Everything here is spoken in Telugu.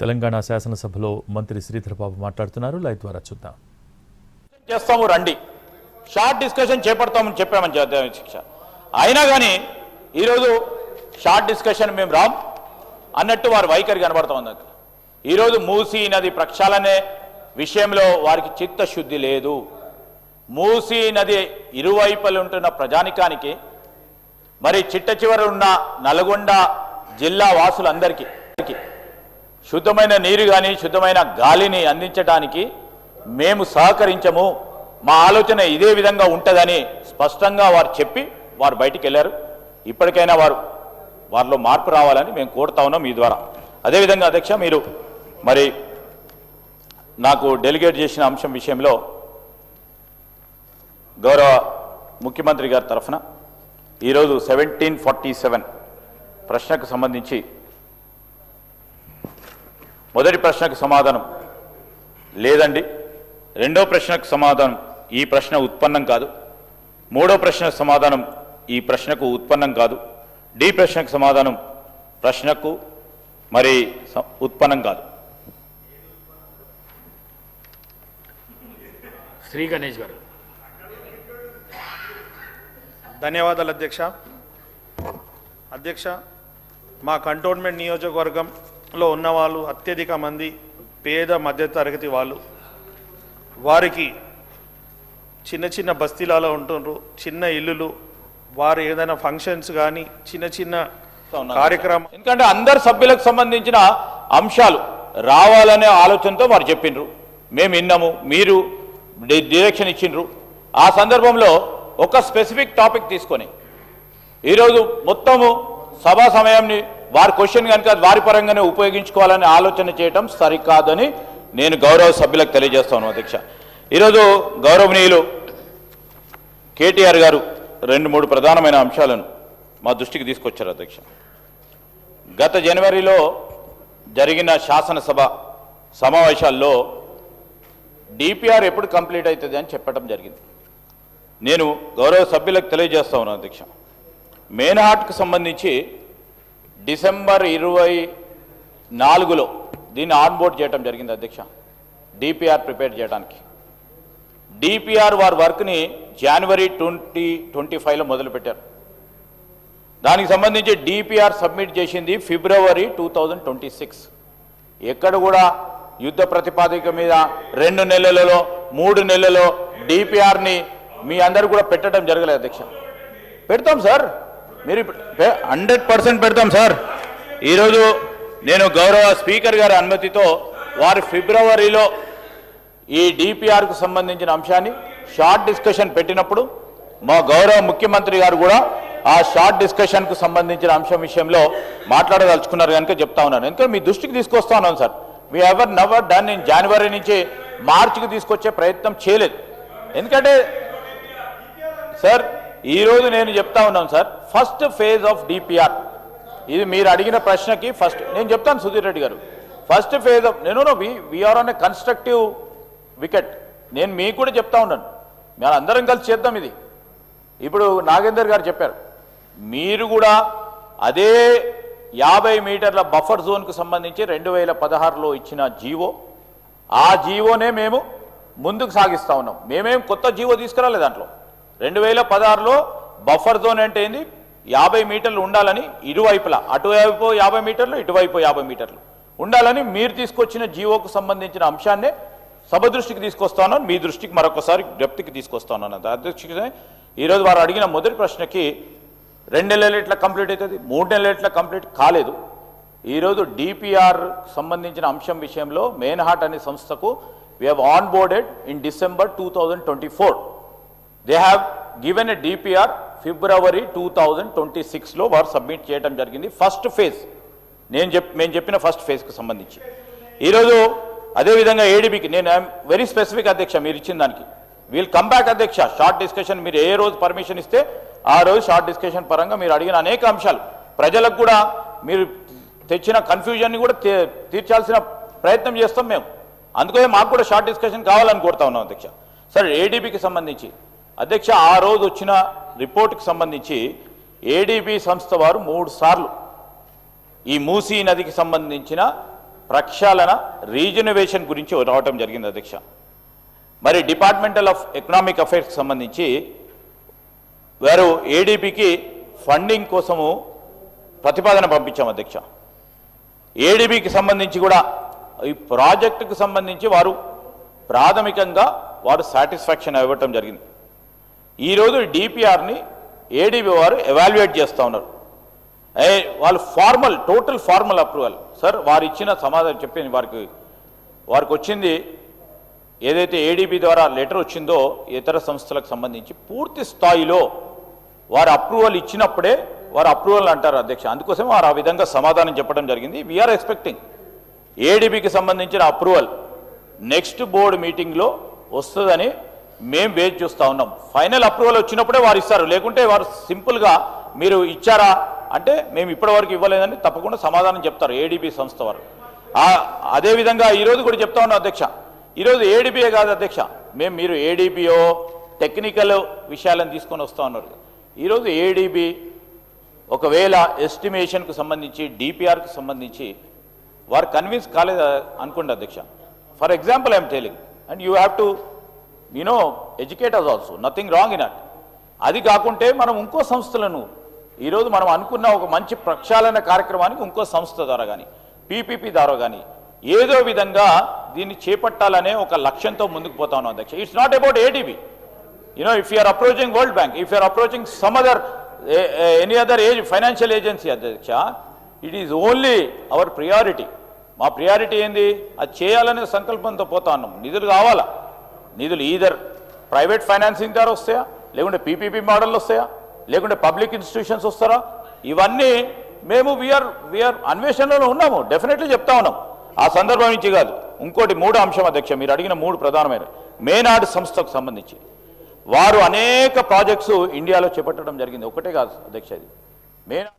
తెలంగాణ శాసనసభలో మంత్రి శ్రీధర్ బాబు మాట్లాడుతున్నారు. లైవ్ ద్వారా చూద్దాం. చేస్తాము రండి, షార్ట్ డిస్కషన్ చేపడతామని చెప్పామని శిక్ష అయినా కానీ ఈరోజు షార్ట్ డిస్కషన్ మేము రాం అన్నట్టు వారి వైఖరి కనబడతా ఉంది. ఈరోజు మూసీ నది ప్రక్షాళనే విషయంలో వారికి చిత్తశుద్ధి లేదు. మూసీ నది ఇరువైపులు ఉంటున్న ప్రజానికానికి, మరి చిట్ట చివర ఉన్న నల్గొండ జిల్లా వాసులందరికీ శుద్ధమైన నీరు కానీ శుద్ధమైన గాలిని అందించడానికి మేము సహకరించము, మా ఆలోచన ఇదే విధంగా ఉంటుందని స్పష్టంగా వారు చెప్పి వారు బయటికి వెళ్ళారు. ఇప్పటికైనా వారిలో మార్పు రావాలని మేము కోరుతా ఉన్నాం మీ ద్వారా. అదేవిధంగా అధ్యక్ష, మీరు మరి నాకు డెలిగేట్ చేసిన అంశం విషయంలో గౌరవ ముఖ్యమంత్రి గారి తరఫున ఈరోజు 1747 ప్రశ్నకు సంబంధించి మొదటి ప్రశ్నకు సమాధానం లేదండి, రెండో ప్రశ్నకు సమాధానం ఈ ప్రశ్న ఉత్పన్నం కాదు, మూడో ప్రశ్నకు సమాధానం ఈ ప్రశ్నకు ఉత్పన్నం కాదు, డి ప్రశ్నకు సమాధానం ప్రశ్నకు మరి ఉత్పన్నం కాదు. శ్రీ గణేష్ గారు. ధన్యవాదాలు అధ్యక్ష. మా కంటోన్మెంట్ నియోజకవర్గంలో ఉన్నవాళ్ళు అత్యధిక మంది పేద మధ్యతరగతి వాళ్ళు. వారికి చిన్న చిన్న బస్తీలలో ఉంటున్నారు, చిన్న ఇల్లులు. వారు ఏదైనా ఫంక్షన్స్ కానీ చిన్న చిన్న కార్యక్రమం, ఎందుకంటే అందరు సభ్యులకు సంబంధించిన అంశాలు రావాలనే ఆలోచనతో వారు చెప్పిండ్రు, మేము విన్నాము, మీరు డైరెక్షన్ ఇచ్చిండ్రు. ఆ సందర్భంలో ఒక స్పెసిఫిక్ టాపిక్ తీసుకొని ఈరోజు మొత్తము సభా సమయాన్ని వారి క్వశ్చన్ కనుక వారి పరంగానే ఉపయోగించుకోవాలని ఆలోచన చేయటం సరికాదని నేను గౌరవ సభ్యులకు తెలియజేస్తాను అధ్యక్ష. ఈరోజు గౌరవనీయులు కేటీఆర్ గారు 2-3 ప్రధానమైన అంశాలను మా దృష్టికి తీసుకొచ్చారు అధ్యక్ష. గత జనవరిలో జరిగిన శాసనసభ సమావేశాల్లో డిపిఆర్ ఎప్పుడు కంప్లీట్ అవుతుంది అని చెప్పడం జరిగింది. నేను గౌరవ సభ్యులకు తెలియజేస్తా ఉన్నాను అధ్యక్ష, మేన్హాట్కు సంబంధించి డిసెంబర్ 24లో దీన్ని ఆన్బోర్డ్ చేయడం జరిగింది అధ్యక్ష. డిపిఆర్ ప్రిపేర్ చేయడానికి డిపిఆర్ వారి వర్క్ని జనవరి 2025లో మొదలుపెట్టారు. దానికి సంబంధించి డిపిఆర్ సబ్మిట్ చేసింది ఫిబ్రవరి 2026. ఎక్కడ కూడా యుద్ధ ప్రతిపాదిక మీద 2 నెలలలో 3 నెలలలో డిపిఆర్ని మీ అందరూ కూడా పెట్టడం జరగలేదు అధ్యక్ష. పెడతాం సార్, మీరు 100% పెడతాం సార్. ఈరోజు నేను గౌరవ స్పీకర్ గారి అనుమతితో వారు ఫిబ్రవరిలో ఈ డిపిఆర్కు సంబంధించిన అంశాన్ని షార్ట్ డిస్కషన్ పెట్టినప్పుడు మా గౌరవ ముఖ్యమంత్రి గారు కూడా ఆ షార్ట్ డిస్కషన్కు సంబంధించిన అంశం విషయంలో మాట్లాడదలుచుకున్నారు కనుక చెప్తా ఉన్నాను. ఎందుకంటే మీ దృష్టికి తీసుకొస్తా ఉన్నాను sir. We never done in January నుంచి మార్చికి తీసుకొచ్చే ప్రయత్నం చేయలేదు. ఎందుకంటే సార్ ఈరోజు నేను చెప్తా ఉన్నాను sir, first phase of DPR ఇది మీరు అడిగిన ప్రశ్నకి ఫస్ట్ నేను చెప్తాను సుధీర్ రెడ్డి గారు. First phase of we're on a constructive wicket. నేను మీకు కూడా చెప్తా ఉన్నాను, మేము అందరం కలిసి చేద్దాం ఇది. ఇప్పుడు నాగేందర్ గారు చెప్పారు, మీరు కూడా అదే 50 మీటర్ల బఫర్ జోన్కు సంబంధించి 2016లో ఇచ్చిన జీవో, ఆ జీవోనే మేము ముందుకు సాగిస్తూ ఉన్నాం. మేమేం కొత్త జీవో తీసుకురాలేదు. దాంట్లో 2016లో బఫర్ జోన్ అంటే ఏంది, 50 మీటర్లు ఉండాలని ఇరువైపులా, అటువైపు 50 మీటర్లు ఇటువైపు 50 మీటర్లు ఉండాలని మీరు తీసుకొచ్చిన జీవోకు సంబంధించిన అంశాన్నే సభ దృష్టికి తీసుకొస్తా ఉన్నాను, మీ దృష్టికి మరొకసారి డెప్త్కి తీసుకొస్తా ఉన్నాను అధ్యక్షుడే. ఈరోజు వారు అడిగిన మొదటి ప్రశ్నకి 2 నెలలు ఎట్లా కంప్లీట్ అవుతుంది, 3 నెలలు ఎట్లా కంప్లీట్ కాలేదు. ఈరోజు డిపిఆర్ సంబంధించిన అంశం విషయంలో మేన్హాట్ అనే సంస్థకు we have on boarded in December 2024. They have given a DPR February 2026లో వారు సబ్మిట్ చేయడం జరిగింది. ఫస్ట్ ఫేజ్ మేము చెప్పిన ఫస్ట్ ఫేజ్కి సంబంధించి. ఈరోజు అదేవిధంగా ఏడీబీకి నేను ఐఎమ్ వెరీ స్పెసిఫిక్ అధ్యక్ష, మీరు ఇచ్చిన దానికి వీల్ కమ్ బ్యాక్ అధ్యక్ష. షార్ట్ డిస్కషన్ మీరు ఏ రోజు పర్మిషన్ ఇస్తే ఆ రోజు షార్ట్ డిస్కషన్ పరంగా మీరు అడిగిన అనేక అంశాలు ప్రజలకు కూడా మీరు తెచ్చిన కన్ఫ్యూజన్ని కూడా తీర్చాల్సిన ప్రయత్నం చేస్తాం మేము. అందుకే మాకు కూడా షార్ట్ డిస్కషన్ కావాలని కోరుతా ఉన్నాం అధ్యక్ష. సరే, ఏడీబీకి సంబంధించి అధ్యక్ష ఆ రోజు వచ్చిన రిపోర్ట్కి సంబంధించి ఏడీబీ సంస్థ వారు 3 సార్లు ఈ మూసీ నదికి సంబంధించిన ప్రక్షాళన రీజనరేషన్ గురించి రావటం జరిగింది అధ్యక్ష. మరి డిపార్ట్మెంటల్ ఆఫ్ ఎకనామిక్ అఫైర్స్కి సంబంధించి వారు ఏడీబీకి ఫండింగ్ కోసము ప్రతిపాదన పంపించాం అధ్యక్ష. ఏడీబీకి సంబంధించి కూడా ఈ ప్రాజెక్టుకు సంబంధించి వారు ప్రాథమికంగా వారు సాటిస్ఫాక్షన్ ఇవ్వటం జరిగింది. ఈరోజు డిపిఆర్ని ఏడీబీ వారు ఎవాల్యుయేట్ చేస్తూ ఉన్నారు. వాళ్ళు టోటల్ ఫార్మల్ అప్రూవల్ సార్ వారు ఇచ్చిన సమాధానం చెప్పింది వారికి వచ్చింది ఏదైతే ఏడీబీ ద్వారా లెటర్ వచ్చిందో ఇతర సంస్థలకు సంబంధించి పూర్తి స్థాయిలో వారు అప్రూవల్ ఇచ్చినప్పుడే వారు అప్రూవల్ అంటారు అధ్యక్ష. అందుకోసం వారు ఆ విధంగా సమాధానం చెప్పడం జరిగింది. వీఆర్ ఎక్స్పెక్టింగ్ ఏడీబీకి సంబంధించిన అప్రూవల్ నెక్స్ట్ బోర్డు మీటింగ్లో వస్తుందని మేము వేచి చూస్తూ ఉన్నాం. ఫైనల్ అప్రూవల్ వచ్చినప్పుడే వారు ఇస్తారు, లేకుంటే వారు సింపుల్గా మీరు ఇచ్చారా అంటే మేము ఇప్పటివరకు ఇవ్వలేదని తప్పకుండా సమాధానం చెప్తారు ఏడీబీ సంస్థ వారు. అదేవిధంగా ఈరోజు కూడా చెప్తా ఉన్నాం అధ్యక్ష, ఈరోజు ఏడీబీఏ కాదు అధ్యక్ష, మీరు ఏడీబీఓ టెక్నికల్ విషయాలను తీసుకొని వస్తూ ఉన్నారు. ఈరోజు ఏడీబీ ఒకవేళ ఎస్టిమేషన్కు సంబంధించి డిపిఆర్కి సంబంధించి వారు కన్విన్స్ కాలేదు అనుకోండి అధ్యక్ష. For example I'm telling and you have to educate us also, nothing wrong in it. అది కాకుంటే మనం ఇంకో సంస్థలను ఈరోజు మనం అనుకున్న ఒక మంచి ప్రక్షాళన కార్యక్రమానికి ఇంకో సంస్థ ద్వారా కానీ పీపీపీ ద్వారా కానీ ఏదో విధంగా దీన్ని చేపట్టాలనే ఒక లక్ష్యంతో ముందుకు పోతా ఉన్నాం అధ్యక్ష. It's not about ADB. If you're approaching world bank, if you're approaching some other any other financial agency అధ్యక్ష, it is only our priority. మా ప్రియారిటీ ఏంది? అది చేయాలనే సంకల్పంతో పోతా ఉన్నాం. నిధులు కావాలా? నిధులు ఈదర్ ప్రైవేట్ ఫైనాన్సింగ్ ద్వారా వస్తాయా, లేకుంటే పీపీపీ మోడల్ వస్తాయా, లేకుంటే పబ్లిక్ ఇన్స్టిట్యూషన్స్ వస్తారా? ఇవన్నీ మేము వీఆర్ అన్వేషణలో ఉన్నాము, డెఫినెట్లీ చెప్తా ఉన్నాం. ఆ సందర్భం నుంచి కాదు, ఇంకోటి 3వ అంశం అధ్యక్ష, మీరు అడిగిన 3 ప్రధానమైన మేనాడు సంస్థకు సంబంధించి వారు అనేక ప్రాజెక్ట్స్ ఇండియాలో చేపట్టడం జరిగింది. ఒకటే కాదు అధ్యక్ష, ఇది మేనాడు